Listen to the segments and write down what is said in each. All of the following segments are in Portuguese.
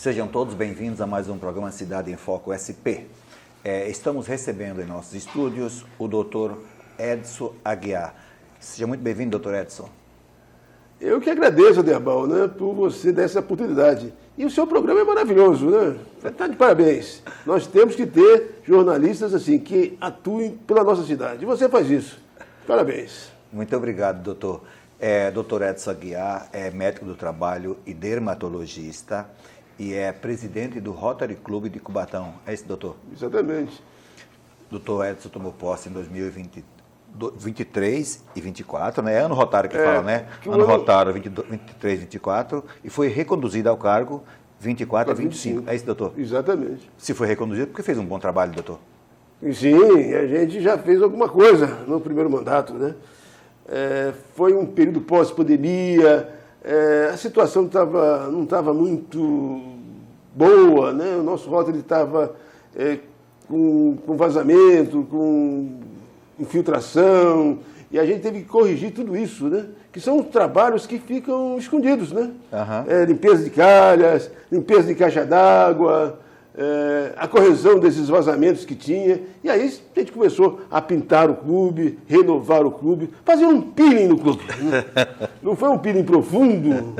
Sejam todos bem-vindos a mais um programa Cidade em Foco SP. Estamos recebendo em nossos estúdios o Dr. Edson Aguiar. Seja muito bem-vindo, Dr. Edson. Eu que agradeço, Aderbal, por você dar essa oportunidade. E o seu programa é maravilhoso, né? Está de parabéns. Nós temos que ter jornalistas assim que atuem pela nossa cidade. E você faz isso. Parabéns. Muito obrigado, doutor. Dr. Edson Aguiar é médico do trabalho e dermatologista e é presidente do Rotary Club de Cubatão. É isso, doutor? Exatamente. Dr. Edson tomou posse em 2023 e 24, né? É ano rotário que fala, né? Ano rotário 23 e 24 e foi reconduzido ao cargo 24 a 25. É isso, doutor? Exatamente. Se foi reconduzido, porque fez um bom trabalho, doutor? Sim, a gente já fez alguma coisa no primeiro mandato, né? Foi um período pós-pandemia, a situação não estava muito boa, né? O nosso Rotary estava com vazamento, com infiltração, e a gente teve que corrigir tudo isso, né? Que são trabalhos que ficam escondidos, né? Uhum. Limpeza de calhas, limpeza de caixa d'água, a correção desses vazamentos que tinha. E aí a gente começou a pintar o clube, renovar o clube, fazer um peeling no clube. Não foi um peeling profundo,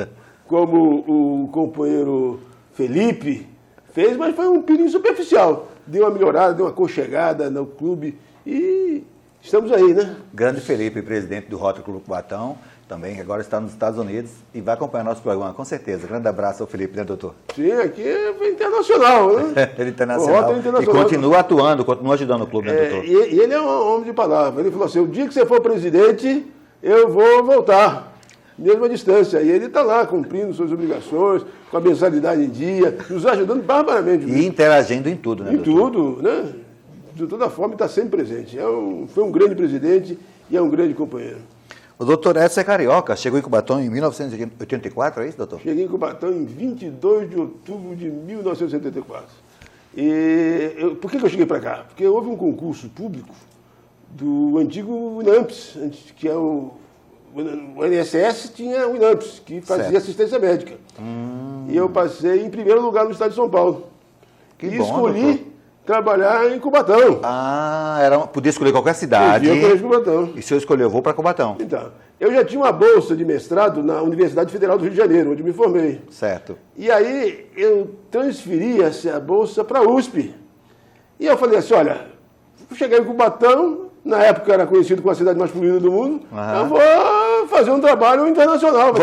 como o companheiro Felipe fez, mas foi um peeling superficial. Deu uma melhorada, deu uma aconchegada no clube e estamos aí, né? Grande Felipe, presidente do Rotary Clube Cubatão, também, que agora está nos Estados Unidos e vai acompanhar nosso programa, com certeza. Grande abraço ao Felipe, né, doutor? Sim, aqui é internacional, né? Ele é internacional. E continua atuando, continua ajudando o clube, né, doutor? E ele é um homem de palavra. Ele falou assim, o dia que você for presidente, eu vou voltar, mesmo à distância. E ele está lá, cumprindo suas obrigações, com a mensalidade em dia, nos ajudando barbaramente. E interagindo em tudo, né, doutor? Em tudo, né? De toda forma, está sempre presente. Foi um grande presidente e é um grande companheiro. O doutor Edson é carioca, chegou em Cubatão em 1984, é isso, doutor? Cheguei em Cubatão em 22 de outubro de 1974. Por que eu cheguei para cá? Porque houve um concurso público do antigo INAMPS, que é o INSS tinha o INAMPS, que fazia assistência médica. E eu passei em primeiro lugar no estado de São Paulo. Que bom, escolhi doutor. Trabalhar em Cubatão. Podia escolher qualquer cidade. Podia escolher Cubatão. E se eu escolher, eu vou para Cubatão. Então, eu já tinha uma bolsa de mestrado na Universidade Federal do Rio de Janeiro, onde me formei. Certo. E aí eu transferi essa bolsa para a USP. E eu falei assim, olha, vou chegar em Cubatão, na época era conhecido como a cidade mais poluída do mundo, eu vou fazer um trabalho internacional.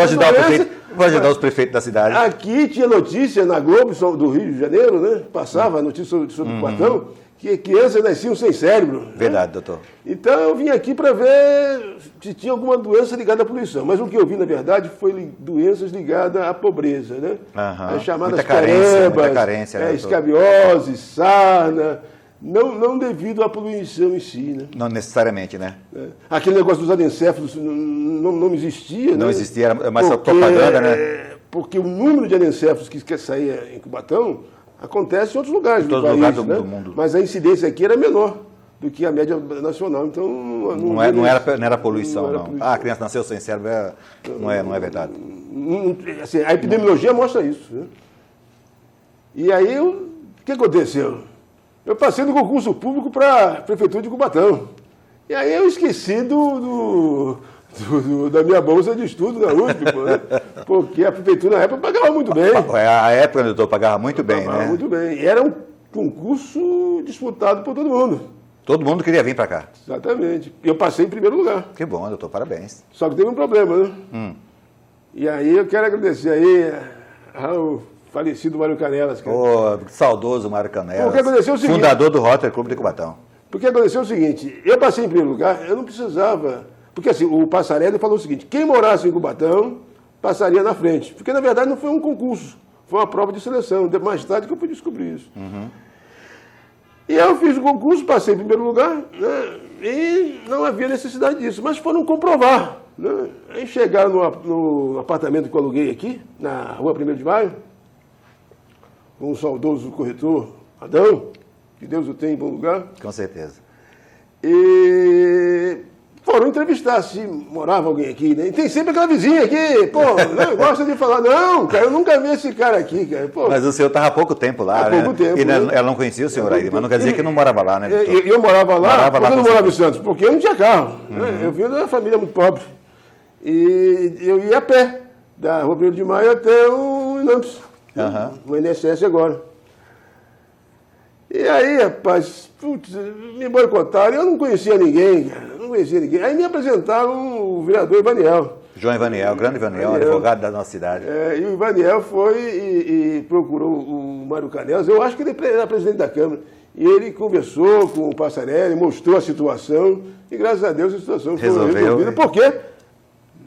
Vou ajudar os prefeitos da cidade. Aqui tinha notícia na Globo do Rio de Janeiro, né? Passava notícia sobre Cubatão, que crianças nasciam sem cérebro. Verdade, né? doutor. Então eu vim aqui para ver se tinha alguma doença ligada à poluição. Mas o que eu vi, na verdade, foi doenças ligadas à pobreza, né? As chamadas muita carência, né, escabiose, sarna. Não devido à poluição em si, né? Não necessariamente, né? Aquele negócio dos anencéfalos não existia, Não né? existia, era mais propaganda, né? Porque o número de anencéfalos que quer sair em Cubatão acontece em outros lugares do país, lugares né? do mundo. Mas a incidência aqui era menor do que a média nacional, então não era poluição, não. A criança nasceu sem cérebro, não é verdade. Assim, a epidemiologia mostra isso, né? E aí, o que aconteceu? Eu passei no concurso público para a Prefeitura de Cubatão. E aí eu esqueci da minha bolsa de estudo na USP, né? Porque a Prefeitura na época pagava muito bem. A época, doutor, pagava muito bem, pagava né? Muito bem. E era um concurso disputado por todo mundo. Todo mundo queria vir para cá. Exatamente. E eu passei em primeiro lugar. Que bom, doutor, parabéns. Só que teve um problema, né? E aí eu quero agradecer aí ao falecido Mário Canelas. Saudoso Mário Canelas. Porque aconteceu o seguinte, fundador do Rotary Clube de Cubatão. Porque aconteceu o seguinte, eu passei em primeiro lugar, eu não precisava... Porque assim, o Passarelli falou o seguinte, quem morasse em Cubatão passaria na frente. Porque na verdade não foi um concurso, foi uma prova de seleção. Mais tarde que eu pude descobrir isso. E eu fiz o concurso, passei em primeiro lugar, né, e não havia necessidade disso. Mas foram comprovar. Né? Aí chegaram no apartamento que eu aluguei aqui, na rua 1º de Maio, com o saudoso corretor Adão, que Deus o tenha em bom lugar. Com certeza. E foram entrevistar se morava alguém aqui, né? E tem sempre aquela vizinha aqui, pô, né? Gosta de falar, não, cara, eu nunca vi esse cara aqui, cara. Pô, mas o senhor estava há pouco tempo lá, há né? pouco tempo, E né? ela não conhecia o senhor aí, mas não quer dizer que não morava lá, né, doutor? Eu morava lá, porque eu não com morava em Santos, porque eu não tinha carro. Né? Eu vim de uma família muito pobre. E eu ia a pé, da Rua 1º de Maio até o Inampes, o INSS agora. E aí, rapaz, putz, me boicotaram, eu não conhecia ninguém, cara, não conhecia ninguém. Aí me apresentaram o vereador Ivaniel. João Ivaniel, grande Ivaniel, advogado da nossa cidade. E o Ivaniel foi e procurou o Mário Canelas, eu acho que ele era presidente da Câmara. E ele conversou com o Passarelli, mostrou a situação, e graças a Deus a situação foi resolvida, porque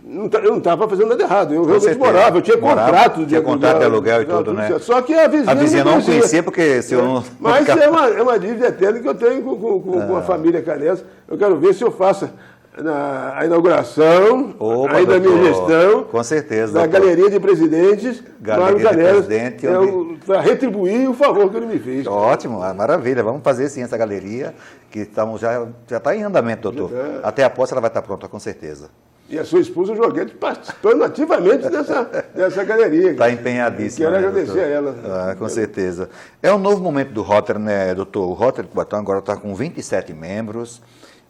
eu não estava fazendo nada errado, eu realmente morava, eu tinha contrato de aluguel e tudo, né? Só que a vizinha não conhecia, porque se eu não... Mas é uma dívida eterna que eu tenho com a família Canelas. Eu quero ver se eu faço a inauguração, aí da minha gestão, com certeza, da Galeria de Presidentes, Mário Canelas, para retribuir o favor que ele me fez. Ótimo, maravilha, vamos fazer sim essa galeria, que já está em andamento, doutor. Até a posse ela vai estar pronta, com certeza. E a sua esposa, Joguete, participando ativamente dessa galeria. Está empenhadíssima. Quero agradecer a ela. Com certeza. É um novo momento do Rotary, né, doutor? O Rotary Cubatão agora está com 27 membros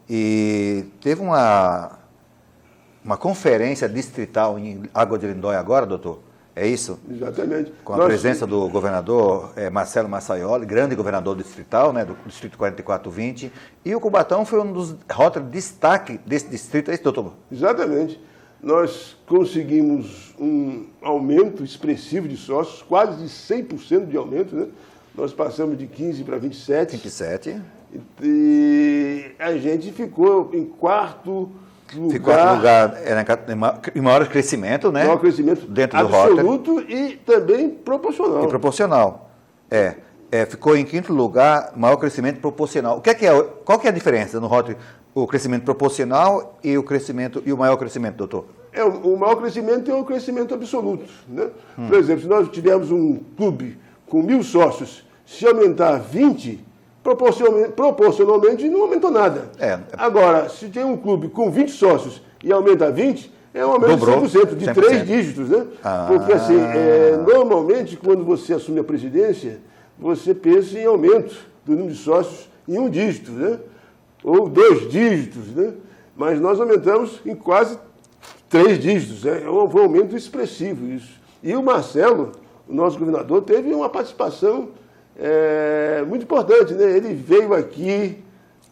e teve uma conferência distrital em Água de Lindóia agora, doutor? É isso? Exatamente. Com a presença do governador Marcelo Massaioli, grande governador distrital, né, do Distrito 4420, e o Cubatão foi um dos Rotary de destaque desse distrito, é isso, doutor? Exatamente. Nós conseguimos um aumento expressivo de sócios, quase de 100% de aumento, né? Nós passamos de 15 para 27. 27. E a gente ficou em quarto lugar em maior crescimento, né? Maior crescimento dentro do Rotary. Absoluto e também proporcional. E proporcional. Ficou em quinto lugar, maior crescimento proporcional. Qual que é a diferença no Rotary? O crescimento proporcional e o maior crescimento, doutor? O maior crescimento é o crescimento absoluto, né? Por exemplo, se nós tivermos um clube com 1.000 sócios, se aumentar 20, proporcionalmente não aumentou nada. Agora, se tem um clube com 20 sócios e aumenta 20, é um aumento de 100%, de 3 dígitos, né? Porque assim, normalmente quando você assume a presidência, você pensa em aumento do número de sócios em 1 dígito, né? Ou 2 dígitos, né? Mas nós aumentamos em quase 3 dígitos, né? É um aumento expressivo isso. E o Marcelo, o nosso governador, teve uma participação muito importante, né? Ele veio aqui,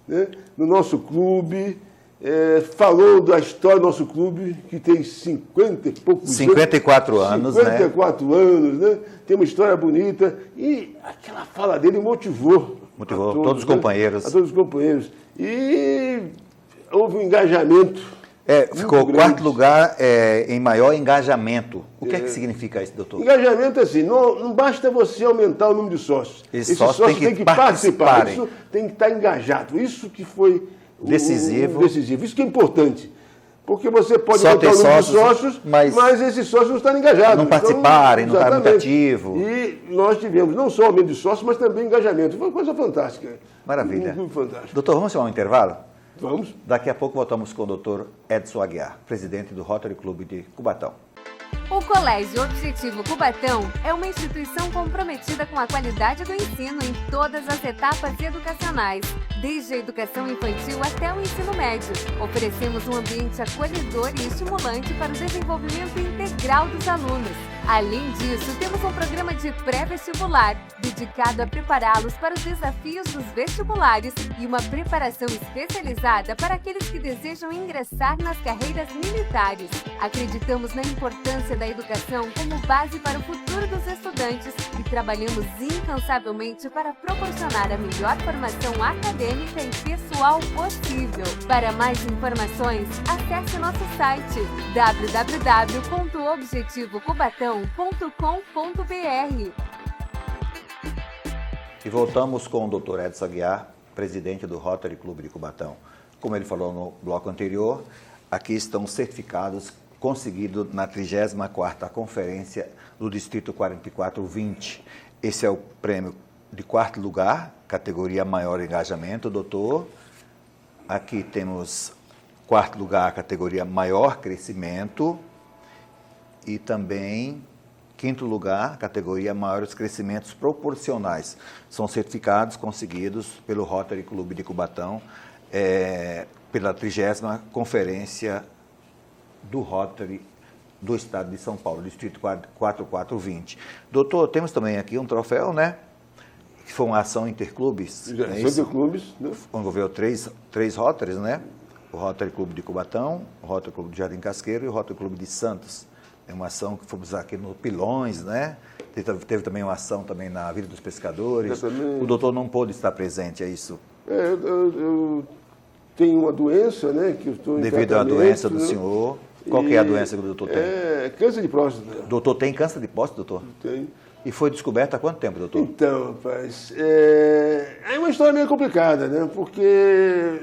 né, no nosso clube, falou da história do nosso clube, que tem 50 e poucos 54 anos, 54 anos, né? Tem uma história bonita. E aquela fala dele motivou todos os companheiros. A todos os companheiros. E houve um engajamento. Ficou o quarto lugar em maior engajamento. O que é que significa isso, doutor? Engajamento é assim, não basta você aumentar o número de sócios. Esses sócios têm que participar, isso tem que estar engajado. Isso que foi decisivo. Isso que é importante. Porque você pode aumentar o número de sócios, mas esses sócios não estão engajados. Não participarem, não estarem muito ativos. E nós tivemos não só aumento de sócios, mas também engajamento. Foi uma coisa fantástica. Maravilha. Muito fantástico. Doutor, vamos chamar um intervalo? Vamos. Daqui a pouco voltamos com o doutor Edson Aguiar, presidente do Rotary Clube de Cubatão. O Colégio Objetivo Cubatão é uma instituição comprometida com a qualidade do ensino em todas as etapas educacionais, desde a educação infantil até o ensino médio. Oferecemos um ambiente acolhedor e estimulante para o desenvolvimento integral dos alunos. Além disso, temos um programa de pré-vestibular, dedicado a prepará-los para os desafios dos vestibulares e uma preparação especializada para aqueles que desejam ingressar nas carreiras militares. Acreditamos na importância da educação como base para o futuro dos estudantes e trabalhamos incansavelmente para proporcionar a melhor formação acadêmica e pessoal possível. Para mais informações, acesse nosso site www.objetivocubatão.com.br. E voltamos com o Dr. Edson Aguiar, presidente do Rotary Clube de Cubatão. Como ele falou no bloco anterior, aqui estão certificados conseguidos na 34ª Conferência do Distrito 4420. Esse é o prêmio de 4º lugar, categoria maior engajamento, doutor. Aqui temos quarto lugar, categoria maior crescimento. E também, quinto lugar, categoria maiores crescimentos proporcionais. São certificados conseguidos pelo Rotary Clube de Cubatão, pela 30ª Conferência do Rotary do Estado de São Paulo, Distrito 4420. Doutor, temos também aqui um troféu, né? Que foi uma ação interclubes. Interclubes, né? Envolveu três Rotarys, né? O Rotary Clube de Cubatão, o Rotary Clube de Jardim Casqueiro e o Rotary Clube de Santos. É uma ação que fomos aqui no Pilões, né? Teve também uma ação também na Vila dos Pescadores. Exatamente. O doutor não pôde estar presente, é isso? Eu tenho uma doença, né? Que eu estou em devido à doença do senhor. Qual que é a doença que o doutor tem? É câncer de próstata. O doutor tem câncer de próstata, doutor? Tem. E foi descoberto há quanto tempo, doutor? Então, rapaz, é uma história meio complicada, né? Porque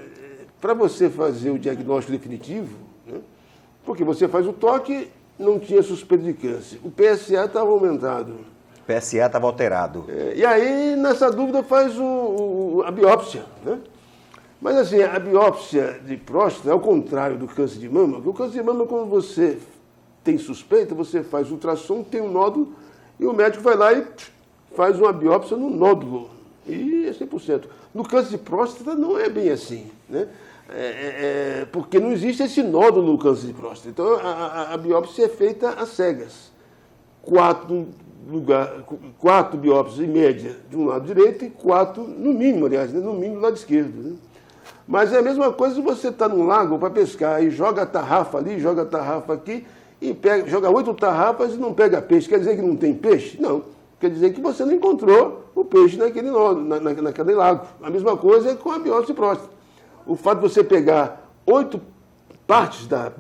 para você fazer o diagnóstico definitivo, né? Porque você faz o toque, não tinha suspeita de câncer. O PSA estava aumentado. O PSA estava alterado. E aí, nessa dúvida, faz a biópsia, né? Mas assim, a biópsia de próstata é ao contrário do câncer de mama, porque o câncer de mama, quando você tem suspeita, você faz ultrassom, tem um nódulo, e o médico vai lá e faz uma biópsia no nódulo. E é 100%. No câncer de próstata não é bem assim, né? Porque não existe esse nódulo no câncer de próstata. Então, a biópsia é feita às cegas. 4 biópsias em média de um lado direito e 4, no mínimo, aliás, né? No mínimo do lado esquerdo, né? Mas é a mesma coisa se você está num lago para pescar e joga a tarrafa ali, joga a tarrafa aqui, e joga 8 tarrafas e não pega peixe. Quer dizer que não tem peixe? Não. Quer dizer que você não encontrou o peixe naquele lago. A mesma coisa é com a biópsia de próstata. O fato de você pegar 8 partes da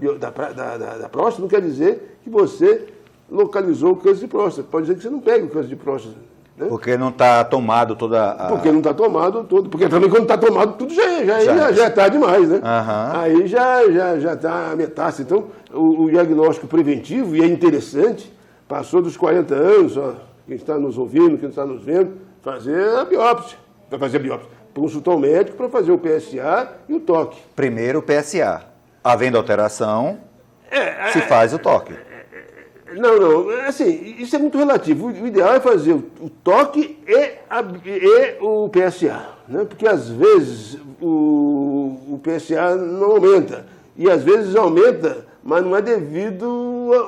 próstata não quer dizer que você localizou o câncer de próstata. Pode dizer que você não pega o câncer de próstata. Né? Porque não está tomado toda a... Porque não está tomado tudo. Porque também quando está tomado tudo já é tarde demais, né? Uhum. Aí já está a metástase. Então, o diagnóstico preventivo, e é interessante, passou dos 40 anos, ó, quem está nos ouvindo, quem está nos vendo, fazer a biópsia. Vai fazer a biópsia. Consultar o médico para fazer o PSA e o toque. Primeiro o PSA. Havendo alteração, se faz o toque. Não, assim, isso é muito relativo. O ideal é fazer o toque e o PSA, né? Porque às vezes o PSA não aumenta. E às vezes aumenta, mas não é devido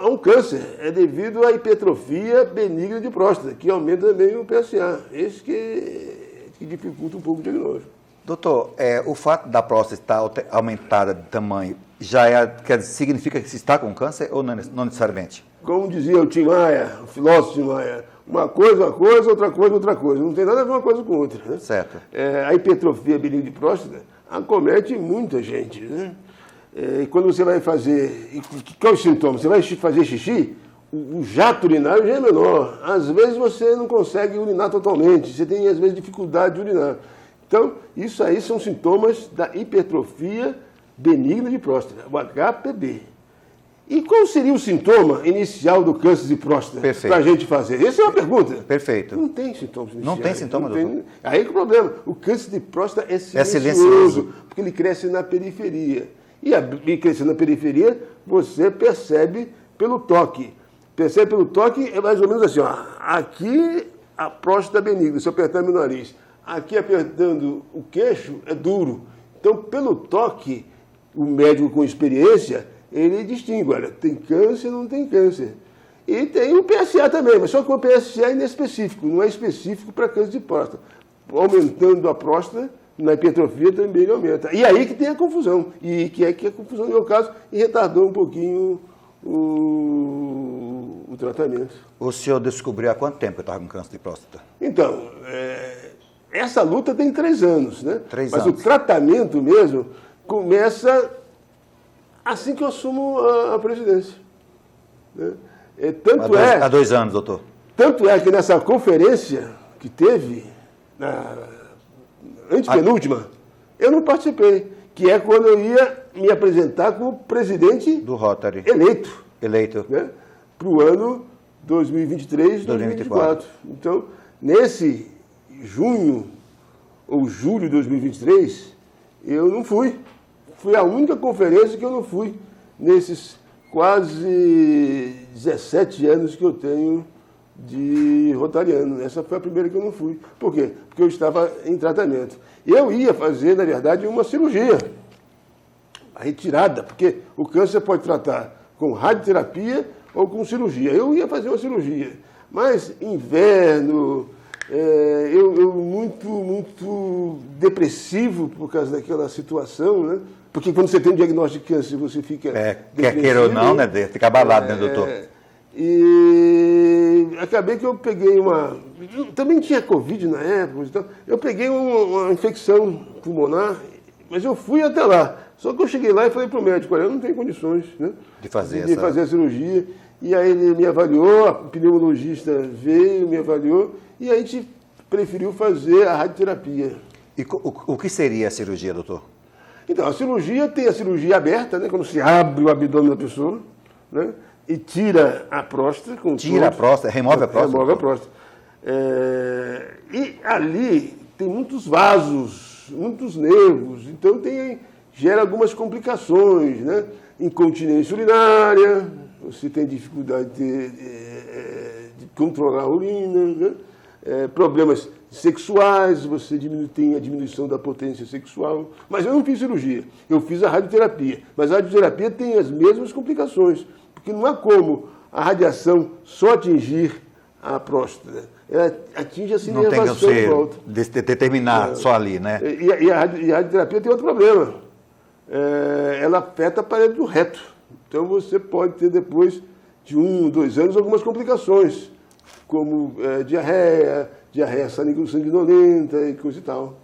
a um câncer, é devido à hipertrofia benigna de próstata, que aumenta também o PSA. Esse que dificulta um pouco o diagnóstico. Doutor, o fato da próstata estar aumentada de tamanho significa que se está com câncer ou não necessariamente? Como dizia o Tim Maia, o filósofo Tim Maia, uma coisa, outra coisa. Não tem nada a ver uma coisa com outra. Né? Certo. A hipertrofia benigna de próstata acomete muita gente. Né? E quando você vai fazer... Qual é o sintoma? Você vai fazer xixi, o jato urinário já é menor. Às vezes você não consegue urinar totalmente. Você tem, às vezes, dificuldade de urinar. Então, isso aí são sintomas da hipertrofia benigna de próstata, o HPB. E qual seria o sintoma inicial do câncer de próstata para a gente fazer? Essa é uma pergunta. Perfeito. Não tem sintomas iniciais. Não tem sintoma, doutor? Aí que é o problema. O câncer de próstata é silencioso, porque ele cresce na periferia. E crescendo na periferia, você percebe pelo toque. Percebe pelo toque, é mais ou menos assim, ó. Aqui a próstata benigna, se eu apertar meu nariz. Aqui apertando o queixo é duro. Então, pelo toque, o médico com experiência, ele distingue, olha, tem câncer ou não tem câncer. E tem o PSA também, mas só que o PSA é inespecífico, não é específico para câncer de próstata. Aumentando a próstata, na hipertrofia também ele aumenta. E aí que tem a confusão, e que a confusão no meu caso, e retardou um pouquinho o tratamento. O senhor descobriu há quanto tempo que eu estava com câncer de próstata? Então, essa luta tem 3 anos, né? 3 mas anos. O tratamento mesmo começa assim que eu assumo a presidência. Né? Há 2 anos, doutor. Tanto é que nessa conferência que teve, na antepenúltima, eu não participei, que é quando eu ia me apresentar como presidente do Rotary eleito. Né? Para o ano 2023, 2024. Então, nesse junho ou julho de 2023, eu não fui. Foi a única conferência que eu não fui nesses quase 17 anos que eu tenho de rotariano. Essa foi a primeira que eu não fui. Por quê? Porque eu estava em tratamento. Eu ia fazer, na verdade, uma cirurgia, a retirada, porque o câncer pode tratar com radioterapia ou com cirurgia. Eu ia fazer uma cirurgia, mas inverno, eu muito depressivo por causa daquela situação, né? Porque quando você tem um diagnóstico de câncer, você fica quer queira ou não, né? Fica abalado, né, doutor? E acabei que eu peguei também tinha Covid na época, então eu peguei uma infecção pulmonar, mas eu fui até lá. Só que eu cheguei lá e falei para o médico, olha, eu não tenho condições, né, de fazer a cirurgia. E aí ele me avaliou, o pneumologista veio, me avaliou, e a gente preferiu fazer a radioterapia. E o que seria a cirurgia, doutor? Então, a cirurgia tem a cirurgia aberta, né, quando se abre o abdômen da pessoa, né, e tira a próstata. A próstata, remove a próstata? Remove a próstata. E ali tem muitos vasos, muitos nervos, então gera algumas complicações, né? Incontinência urinária, você tem dificuldade de controlar a urina, né? Problemas sexuais, você tem a diminuição da potência sexual. Mas eu não fiz cirurgia, eu fiz a radioterapia. Mas a radioterapia tem as mesmas complicações, porque não há como a radiação só atingir a próstata. Ela atinge a sinervação de volta. Determinar só ali, né? E a radioterapia tem outro problema. Ela afeta a parede do reto. Então você pode ter depois de 1, 2 anos algumas complicações, como diarreia sanguinolenta e coisa e tal.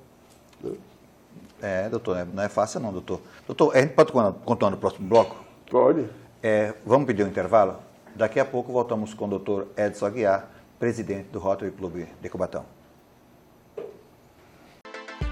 Doutor, não é fácil não, doutor. Doutor, a gente pode continuar no próximo bloco? Pode. Vamos pedir um intervalo? Daqui a pouco voltamos com o doutor Edson Aguiar, presidente do Rotary Club de Cubatão.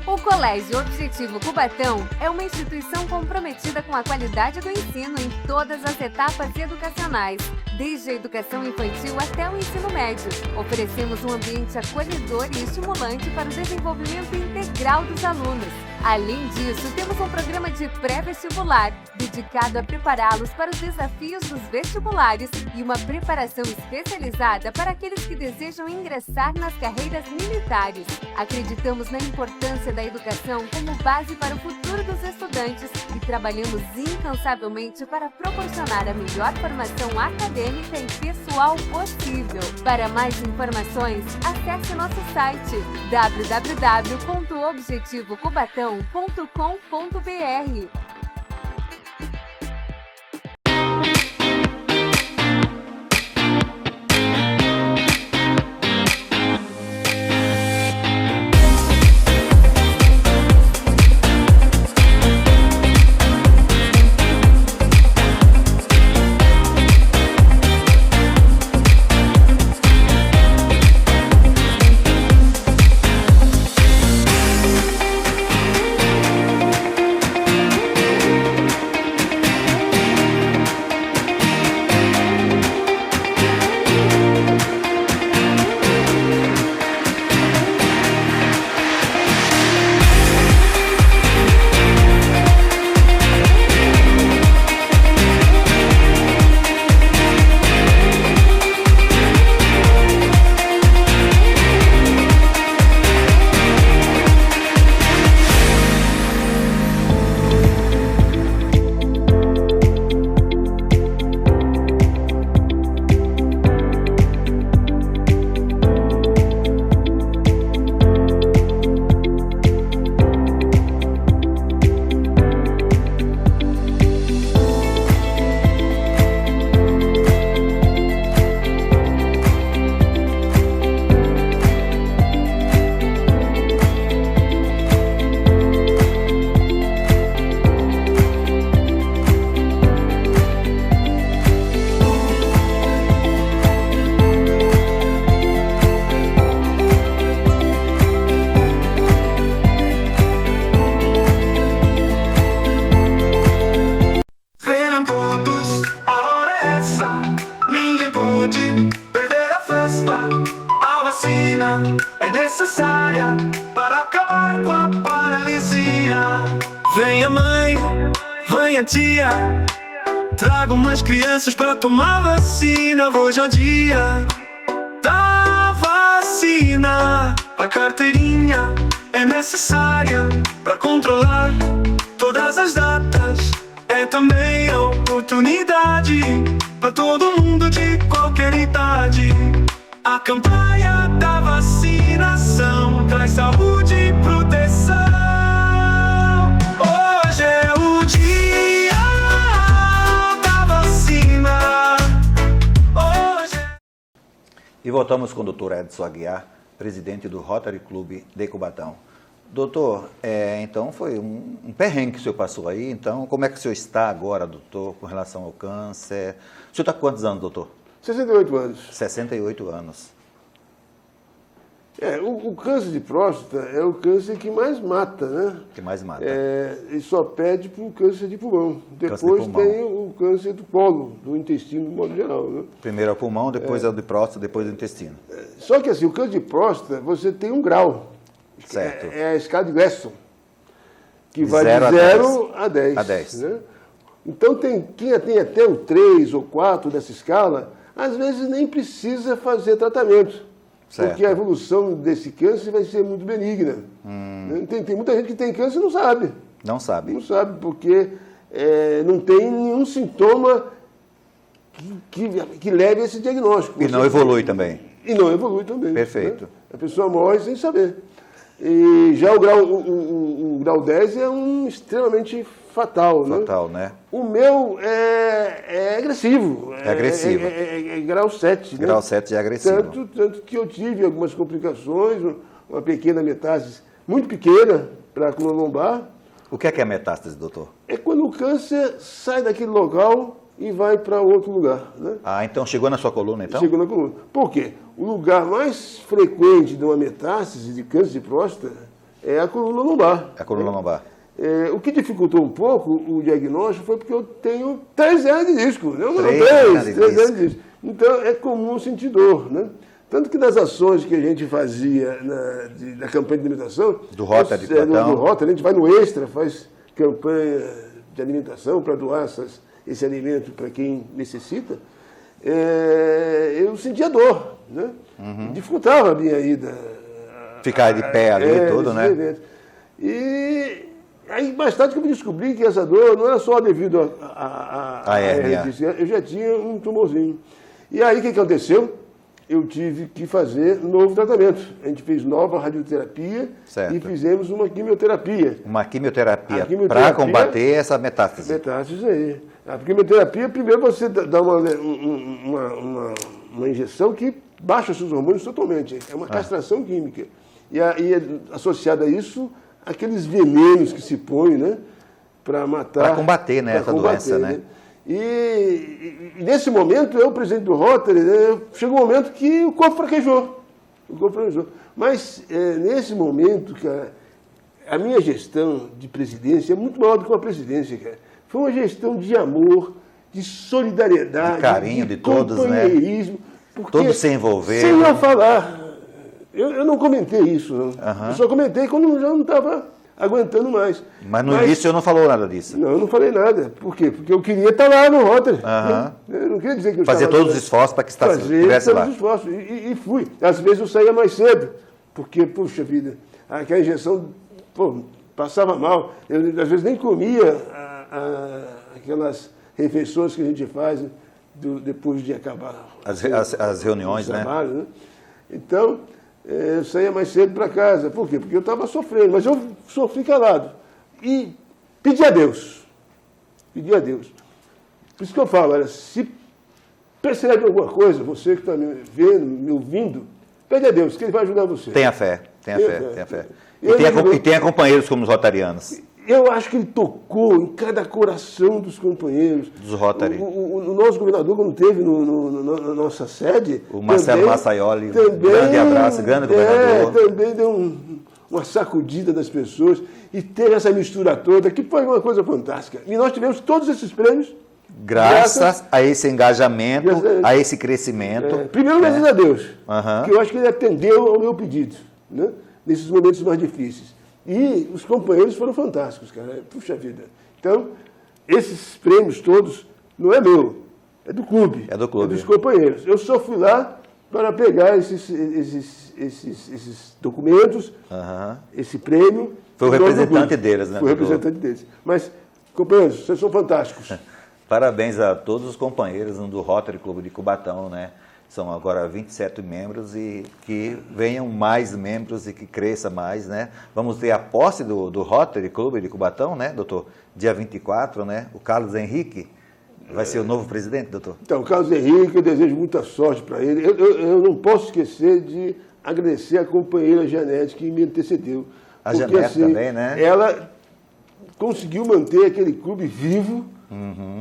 O Colégio Objetivo Cubatão é uma instituição comprometida com a qualidade do ensino em todas as etapas educacionais, desde a educação infantil até o ensino médio. Oferecemos um ambiente acolhedor e estimulante para o desenvolvimento integral dos alunos. Além disso, temos um programa de pré-vestibular, dedicado a prepará-los para os desafios dos vestibulares e uma preparação especializada para aqueles que desejam ingressar nas carreiras militares. Acreditamos na importância da educação como base para o futuro dos estudantes e trabalhamos incansavelmente para proporcionar a melhor formação acadêmica e pessoal possível. Para mais informações, acesse nosso site www.objetivocubatão.com.br. É necessária para acabar com a paralisia. vazia. Vem a mãe, vem a tia, trago umas crianças pra tomar vacina. Hoje é o dia da vacina. A carteirinha é necessária pra controlar todas as datas. É também a oportunidade pra todo mundo de qualquer idade. A campanha da vacinação traz saúde e proteção. Hoje é o dia da vacina. Hoje é... E voltamos com o doutor Edson Aguiar, presidente do Rotary Club de Cubatão. Doutor, então foi um perrengue que o senhor passou aí. Então, como é que o senhor está agora, doutor, com relação ao câncer? O senhor está com quantos anos, doutor? 68 anos. 68 anos. O câncer de próstata é o câncer que mais mata, né? Que mais mata. E só pede para o câncer de pulmão. Depois de pulmão. tem o câncer do colo, do intestino, de modo geral, né? Primeiro é o pulmão, depois é o de próstata, depois é o intestino. Só que assim, o câncer de próstata, você tem um grau. Certo. É a escala de Gleason, que vai Zero de a 0 a 10. A 10. Né? Então, quem tem até o 3 ou 4 dessa escala, às vezes nem precisa fazer tratamento. Certo. Porque a evolução desse câncer vai ser muito benigna. Né? Tem muita gente que tem câncer e não sabe. Não sabe. Não sabe, porque não tem nenhum sintoma que leve a esse diagnóstico. E não evolui também. E não evolui também. Perfeito. Né? A pessoa morre sem saber. E já o grau 10 é extremamente fatal. Fatal, né? O meu é agressivo. É agressivo. É grau 7. Grau né? 7 é agressivo. Tanto que eu tive algumas complicações, uma pequena metástase muito pequena para a coluna lombar. O que é a metástase, doutor? É quando o câncer sai daquele local e vai para outro lugar. Né? Ah, então chegou na sua coluna, então? Chegou na coluna. Por quê? O lugar mais frequente de uma metástase de câncer de próstata é a coluna lombar. A coluna lombar. O que dificultou um pouco o diagnóstico foi porque eu tenho 3 hernias de disco. Não, 3 hernias de disco. Então é comum sentir dor. Né? Tanto que nas ações que a gente fazia na campanha de alimentação... Do Rotary, do Rotary, a gente vai no Extra, faz campanha de alimentação para doar esse alimento para quem necessita. Eu sentia dor, né? Dificultava a minha ida. Ficar de pé ali tudo, né? Eventos. E aí, mais tarde que eu me descobri que essa dor não era só devido a hérnia. Eu já tinha um tumorzinho. E aí, o que aconteceu? Eu tive que fazer um novo tratamento. A gente fez nova radioterapia certo. E fizemos uma quimioterapia. Uma quimioterapia para combater essa metástase. Metástase aí. A quimioterapia, primeiro você dá uma injeção que baixa seus hormônios totalmente. É uma castração química. E associada a isso, aqueles venenos que se põem, né? Para matar. Para combater, né? Essa doença, né? E nesse momento, eu, presidente do Rotary, né, chegou um momento que o corpo fraquejou. Mas, nesse momento, cara, a minha gestão de presidência é muito maior do que uma presidência, cara. Foi uma gestão de amor, de solidariedade, de carinho de todos, né? Todos se envolveram. Sem eu falar. Eu não comentei isso, não. Eu só comentei quando já não estava aguentando mais. Mas no início eu não falou nada disso. Não, eu não falei nada. Por quê? Porque eu queria estar lá no Rotary. Eu não queria dizer que eu fazer estava... todos os esforços para que estivesse lá. Fazer todos os esforços. E fui. Às vezes eu saía mais cedo. Porque, puxa vida, aquela injeção passava mal. Eu, às vezes, nem comia aquelas refeições que a gente faz depois de acabar as reuniões, né? Trabalho, né? Então, eu saía mais cedo para casa. Por quê? Porque eu estava sofrendo, mas eu sofri calado. E pedi a Deus. Pedi a Deus. Por isso que eu falo, olha, se percebe alguma coisa, você que está me vendo, me ouvindo, pede a Deus, que Ele vai ajudar você. Tenha fé, tenha fé. E tenha companheiros como os rotarianos. Eu acho que ele tocou em cada coração dos companheiros. Dos Rotary. O nosso governador, quando esteve na nossa sede... O Marcelo Massaioli, grande abraço, grande governador. Também deu uma sacudida das pessoas e teve essa mistura toda, que foi uma coisa fantástica. E nós tivemos todos esses prêmios... Graças a esse engajamento, a esse crescimento. Primeiro, graças a Deus, que eu acho que Ele atendeu ao meu pedido, né? Nesses momentos mais difíceis. E os companheiros foram fantásticos, cara. Puxa vida. Então, esses prêmios todos não é meu, é do clube. É do clube. É dos companheiros. Eu só fui lá para pegar esses documentos, esse prêmio. Foi o representante deles, né? Foi o representante deles. Mas, companheiros, vocês são fantásticos. Parabéns a todos os companheiros do Rotary Clube de Cubatão, né? São agora 27 membros e que venham mais membros e que cresça mais, né? Vamos ter a posse do Rotary Clube de Cubatão, né, doutor? Dia 24, né? O Carlos Henrique vai ser o novo presidente, doutor? Então, o Carlos Henrique, eu desejo muita sorte para ele. Eu não posso esquecer de agradecer a companheira Janete que me antecedeu. A Janete também, né? Ela conseguiu manter aquele clube vivo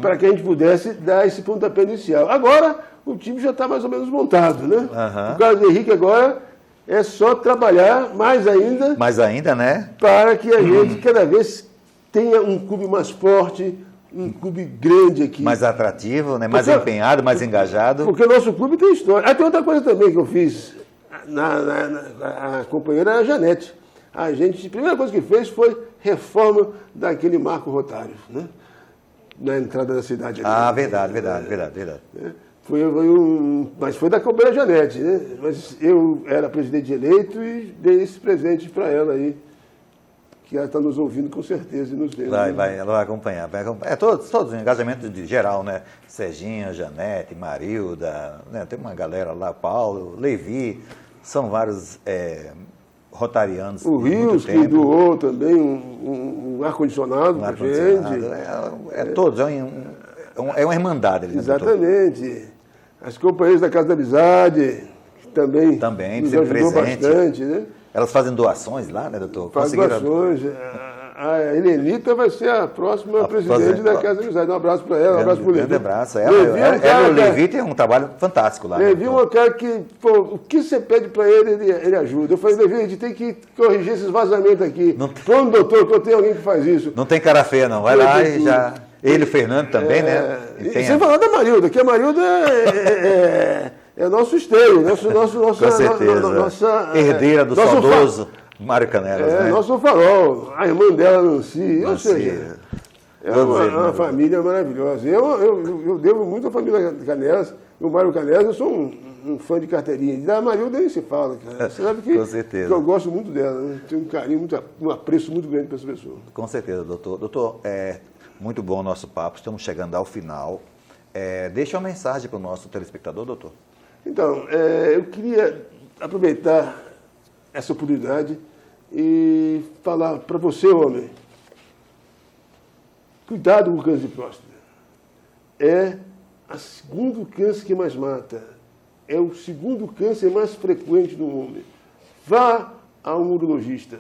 para que a gente pudesse dar esse pontapé inicial. Agora, o time já está mais ou menos montado, né? O Carlos Henrique agora é só trabalhar mais ainda. Mais ainda, né? Para que a gente cada vez tenha um clube mais forte, um clube grande aqui. Mais atrativo, né? Mais empenhado, mais engajado. Porque o nosso clube tem história. Ah, tem outra coisa também que eu fiz. A companheira Janete. A primeira coisa que fez foi reforma daquele marco rotário, né? Na entrada da cidade. Ah, verdade. Mas foi da companheira Janete, né? Mas eu era presidente eleito e dei esse presente para ela aí, que ela está nos ouvindo com certeza e nos vendo. Ela vai acompanhar. Todos os engajamentos de geral, né? Serginha, Janete, Marilda, né? Tem uma galera lá, Paulo, Levi, são vários rotarianos. O Rios, que doou também um ar-condicionado para a gente. Todos, é uma irmandade. Exatamente. As companheiras da Casa da Amizade, que também nos ajudou bastante, né? Elas fazem doações lá, né, doutor? Fazem doações. A Helenita vai ser a próxima presidente da Casa da Amizade. Um abraço para ela, um abraço para o Levi. Grande abraço. Ela e o Levi tem um trabalho fantástico lá. Levi é um cara que, o que você pede para ele, ele ajuda. Eu falei, Levi, a gente tem que corrigir esses vazamentos aqui. Põe doutor, que eu tenho alguém que faz isso. Não tem cara feia, não. Vai lá e já... Ele e o Fernando também, né? E sem falar da Marilda, que a Marilda é nosso esteio, com certeza. Nossa herdeira do saudoso Mário Canelas, né? Nosso farol, a irmã dela, Nancy, ou seja, é uma família maravilhosa. Eu devo muito à família Canelas, o Mário Canelas, eu sou um fã de carteirinha. Da Marilda nem se fala, cara. Você sabe que, com certeza. Que eu gosto muito dela, né? Tenho um carinho, um apreço muito grande para essa pessoa. Com certeza, doutor. Doutor, muito bom o nosso papo, estamos chegando ao final. Deixa uma mensagem para o nosso telespectador, doutor. Então, eu queria aproveitar essa oportunidade e falar para você, homem, cuidado com o câncer de próstata. É o segundo câncer que mais mata. É o segundo câncer mais frequente no homem. Vá a um urologista,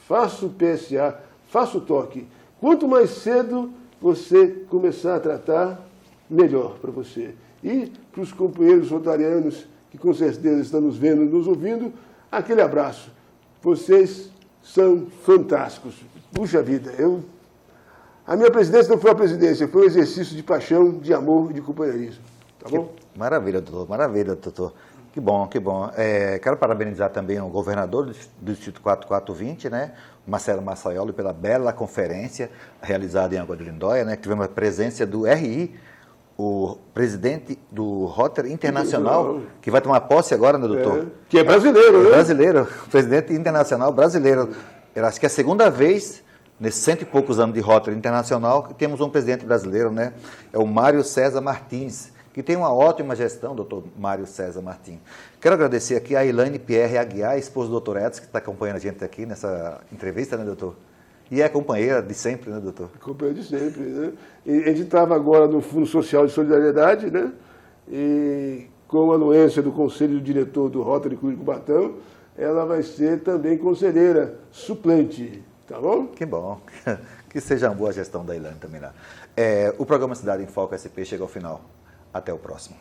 faça o PSA, faça o toque. Quanto mais cedo você começar a tratar, melhor para você. E para os companheiros rotarianos que com certeza estão nos vendo e nos ouvindo, aquele abraço. Vocês são fantásticos. Puxa vida, a minha presidência não foi a presidência, foi um exercício de paixão, de amor e de companheirismo. Tá bom? Maravilha, doutor. Maravilha, doutor. Que bom, que bom. Quero parabenizar também o governador do Distrito 4420, né, Marcelo Massaioli, pela bela conferência realizada em Água de Lindóia, né, que tivemos a presença do RI, o presidente do Rotary Internacional, que vai tomar posse agora, né, doutor? Que é brasileiro, né? Brasileiro, presidente internacional brasileiro. Eu acho que é a segunda vez, nesses 100 e poucos anos de Rotary Internacional, que temos um presidente brasileiro, né? É o Mário César Martins, que tem uma ótima gestão, doutor Mário César Martins. Quero agradecer aqui a Elaine Pierre Aguiar, esposa do doutor Edson, que está acompanhando a gente aqui nessa entrevista, né, doutor? E é companheira de sempre, né, doutor? Companheira de sempre, né? E a gente estava agora no Fundo Social de Solidariedade, né? E com a anuência do Conselho Diretor do Rotary Clube de Cubatão, ela vai ser também conselheira suplente, tá bom? Que bom. Que seja uma boa gestão da Elaine também lá. O programa Cidade em Foco SP chega ao final. Até o próximo.